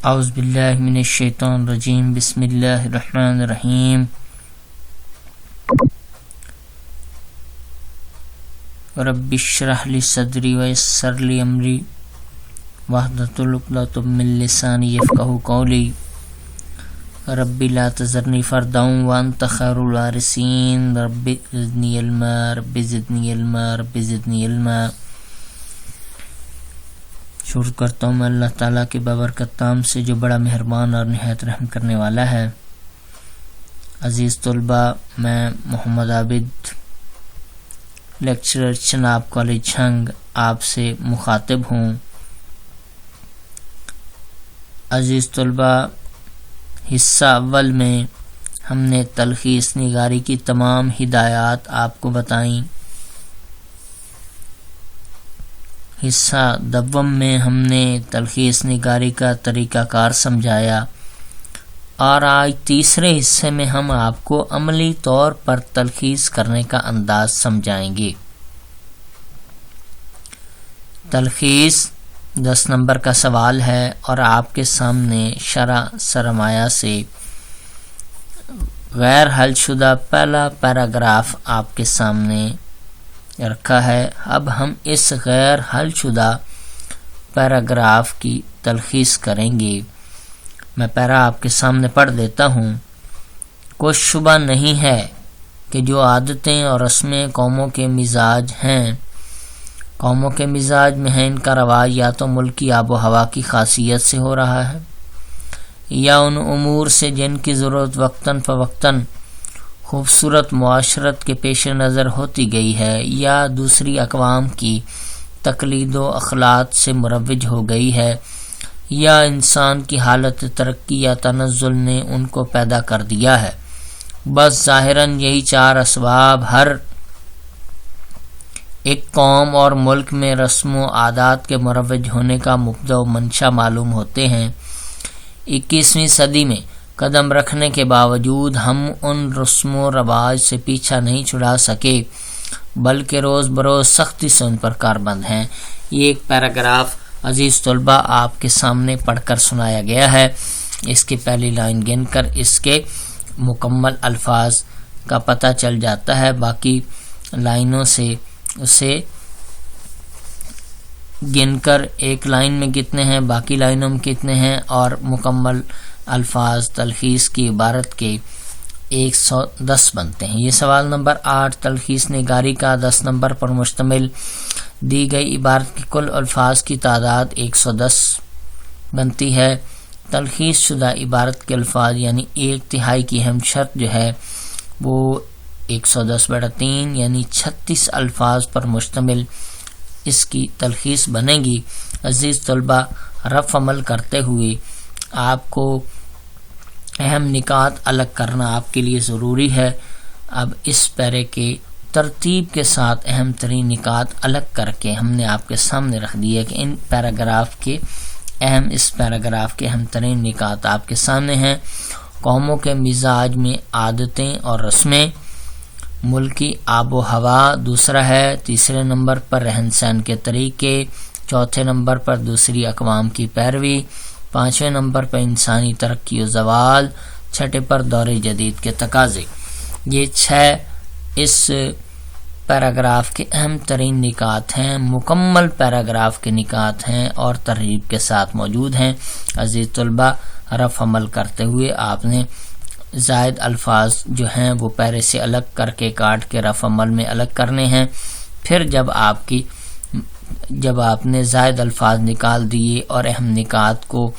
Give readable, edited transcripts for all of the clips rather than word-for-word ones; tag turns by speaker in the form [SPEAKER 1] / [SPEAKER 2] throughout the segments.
[SPEAKER 1] اعوذ باللہ من الشیطان الرجیم بسم اللہ الرحمن الرحیم رب اشرح لی صدری ویسر لی امری واحلل عقدۃ من لسانی یفقہوا قولی رب لا تذرنی فردا وانت خیر الوارثین رب زدنی علما رب زدنی علما رب زدنی علما۔ شکر کرتا ہوں میں اللہ تعالیٰ کے بابرکت نام سے جو بڑا مہربان اور نہایت رحم کرنے والا ہے۔ عزیز طلبہ، میں محمد عابد لیکچرر چناب کالج جھنگ آپ سے مخاطب ہوں۔ عزیز طلبہ، حصہ اول میں ہم نے تلخیص نگاری کی تمام ہدایات آپ کو بتائیں۔ حصہ دوم میں ہم نے تلخیص نگاری کا طریقہ کار سمجھایا، اور آج تیسرے حصے میں ہم آپ کو عملی طور پر تلخیص کرنے کا انداز سمجھائیں گے۔ تلخیص 10 نمبر کا سوال ہے اور آپ کے سامنے شرح سرمایہ سے غیر حل شدہ پہلا پیراگراف آپ کے سامنے رکھا ہے۔ اب ہم اس غیر حل شدہ پیراگراف کی تلخیص کریں گے۔ میں پیرا آپ کے سامنے پڑھ دیتا ہوں۔ کوئی شبہ نہیں ہے کہ جو عادتیں اور رسمیں قوموں کے مزاج ہیں، قوموں کے مزاج میں ہیں، ان کا رواج یا تو ملک کی آب و ہوا کی خاصیت سے ہو رہا ہے، یا ان امور سے جن کی ضرورت وقتاً فوقتاً خوبصورت معاشرت کے پیش نظر ہوتی گئی ہے، یا دوسری اقوام کی تقلید و اخلاق سے مروج ہو گئی ہے، یا انسان کی حالت ترقی یا تنزل نے ان کو پیدا کر دیا ہے۔ بس ظاہراً یہی 4 اسباب ہر ایک قوم اور ملک میں رسم و عادات کے مروج ہونے کا مبدأ و منشا معلوم ہوتے ہیں۔ 21ویں صدی میں قدم رکھنے کے باوجود ہم ان رسم و رواج سے پیچھا نہیں چھڑا سکے، بلکہ روز بروز سختی سے ان پر کاربند ہیں۔ یہ ایک پیراگراف عزیز طلبہ آپ کے سامنے پڑھ کر سنایا گیا ہے۔ اس کی پہلی لائن گن کر اس کے مکمل الفاظ کا پتہ چل جاتا ہے، باقی لائنوں سے اسے گن کر ایک لائن میں کتنے ہیں، باقی لائنوں میں کتنے ہیں، اور مکمل الفاظ تلخیص کی عبارت کے 110 بنتے ہیں۔ یہ سوال نمبر 8 تلخیص نگاری کا 10 نمبر پر مشتمل دی گئی عبارت کے کل الفاظ کی تعداد 110 بنتی ہے۔ تلخیص شدہ عبارت کے الفاظ یعنی 1/3 کی اہم شرط جو ہے وہ 110/3 یعنی 36 الفاظ پر مشتمل اس کی تلخیص بنے گی۔ عزیز طلبہ، رف عمل کرتے ہوئے آپ کو اہم نکات الگ کرنا آپ کے لیے ضروری ہے۔ اب اس پیرے کے ترتیب کے ساتھ اہم ترین نکات الگ کر کے ہم نے آپ کے سامنے رکھ دی ہے کہ اس پیراگراف کے اہم ترین نکات آپ کے سامنے ہیں۔ قوموں کے مزاج میں عادتیں اور رسمیں، ملکی آب و ہوا دوسرا ہے، تیسرے نمبر پر رہن سہن کے طریقے، چوتھے نمبر پر دوسری اقوام کی پیروی، پانچویں نمبر پر انسانی ترقی و زوال، چھٹے پر دور جدید کے تقاضے۔ یہ 6 اس پیراگراف کے اہم ترین نکات ہیں، مکمل پیراگراف کے نکات ہیں اور ترغیب کے ساتھ موجود ہیں۔ عزیز طلبہ، رف عمل کرتے ہوئے آپ نے زائد الفاظ جو ہیں وہ پیرے سے الگ کر کے کاٹ کے رف عمل میں الگ کرنے ہیں۔ پھر جب آپ نے زائد الفاظ نکال دیے اور اہم نکات کو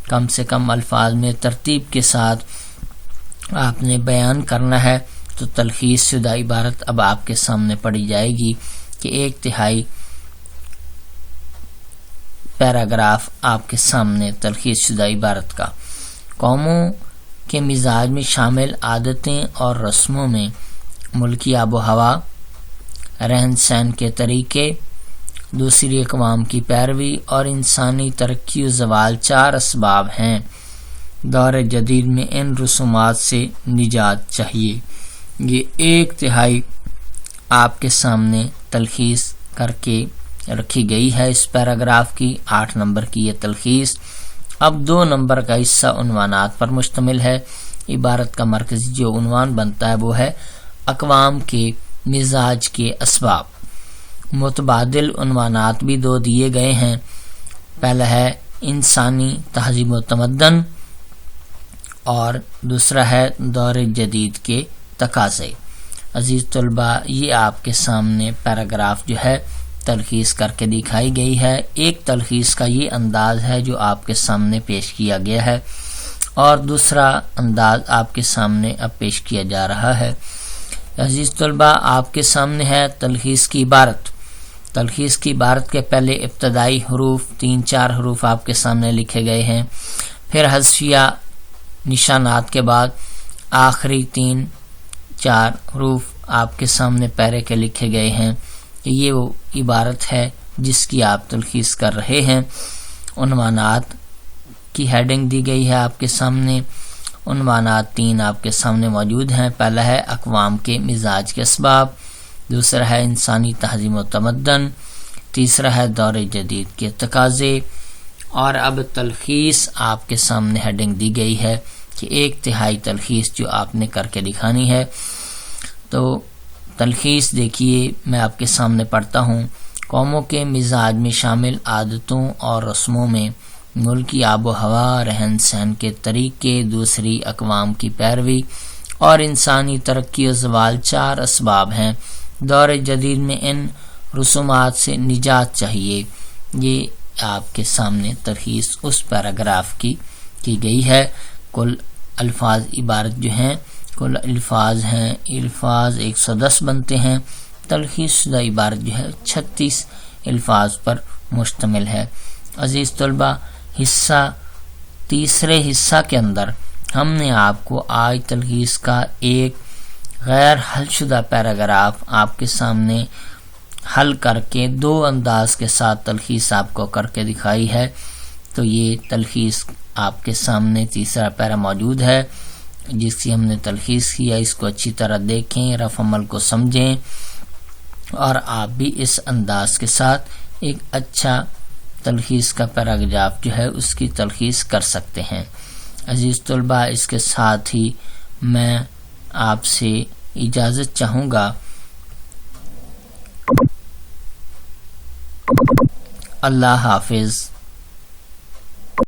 [SPEAKER 1] کم سے کم الفاظ میں ترتیب کے ساتھ آپ نے بیان کرنا ہے، تو تلخیص شدہ عبارت اب آپ کے سامنے پڑھی جائے گی کہ 1/3 پیراگراف آپ کے سامنے تلخیص شدہ عبارت کا۔ قوموں کے مزاج میں شامل عادتیں اور رسموں میں ملکی آب و ہوا، رہن سہن کے طریقے، دوسری اقوام کی پیروی اور انسانی ترقی و زوال 4 اسباب ہیں۔ دور جدید میں ان رسومات سے نجات چاہیے۔ یہ 1/3 آپ کے سامنے تلخیص کر کے رکھی گئی ہے اس پیراگراف کی 8 نمبر کی یہ تلخیص۔ اب 2 نمبر کا حصہ عنوانات پر مشتمل ہے۔ عبارت کا مرکزی جو عنوان بنتا ہے وہ ہے اقوام کے مزاج کے اسباب۔ متبادل عنوانات بھی 2 دیے گئے ہیں۔ پہلا ہے انسانی تہذیب و تمدن اور دوسرا ہے دور جدید کے تقاضے۔ عزیز طلباء، یہ آپ کے سامنے پیراگراف جو ہے تلخیص کر کے دکھائی گئی ہے۔ ایک تلخیص کا یہ انداز ہے جو آپ کے سامنے پیش کیا گیا ہے اور دوسرا انداز آپ کے سامنے اب پیش کیا جا رہا ہے۔ عزیز طلباء، آپ کے سامنے ہے تلخیص کی عبارت۔ تلخیص کی عبارت کے پہلے ابتدائی حروف 3-4 حروف آپ کے سامنے لکھے گئے ہیں، پھر حذفیہ نشانات کے بعد آخری 3-4 حروف آپ کے سامنے پیرے کے لکھے گئے ہیں۔ یہ وہ عبارت ہے جس کی آپ تلخیص کر رہے ہیں۔ عنوانات کی ہیڈنگ دی گئی ہے آپ کے سامنے۔ عنوانات 3 آپ کے سامنے موجود ہیں۔ پہلا ہے اقوام کے مزاج کے اسباب، دوسرا ہے انسانی تہذیب و تمدن، تیسرا ہے دور جدید کے تقاضے، اور اب تلخیص آپ کے سامنے ہیڈنگ دی گئی ہے کہ 1/3 تلخیص جو آپ نے کر کے دکھانی ہے۔ تو تلخیص دیکھیے، میں آپ کے سامنے پڑھتا ہوں۔ قوموں کے مزاج میں شامل عادتوں اور رسموں میں ملکی آب و ہوا، رہن سہن کے طریقے، دوسری اقوام کی پیروی اور انسانی ترقی و زوال 4 اسباب ہیں۔ دور جدید میں ان رسومات سے نجات چاہیے۔ یہ آپ کے سامنے تلخیص اس پیراگراف کی گئی ہے۔ کل الفاظ عبارت جو ہیں، کل الفاظ ہیں، الفاظ 110 بنتے ہیں۔ تلخیص شدہ عبارت جو ہے 36 الفاظ پر مشتمل ہے۔ عزیز طلباء، تیسرے حصہ کے اندر ہم نے آپ کو آج تلخیص کا ایک غیر حل شدہ پیراگراف آپ کے سامنے حل کر کے 2 انداز کے ساتھ تلخیص آپ کو کر کے دکھائی ہے۔ تو یہ تلخیص آپ کے سامنے تیسرا پیرا موجود ہے جس کی ہم نے تلخیص کیا۔ اس کو اچھی طرح دیکھیں، رفع عمل کو سمجھیں اور آپ بھی اس انداز کے ساتھ ایک اچھا تلخیص کا پیراگراف جو ہے اس کی تلخیص کر سکتے ہیں۔ عزیز طلباء، اس کے ساتھ ہی میں آپ سے اجازت چاہوں گا۔ اللہ حافظ۔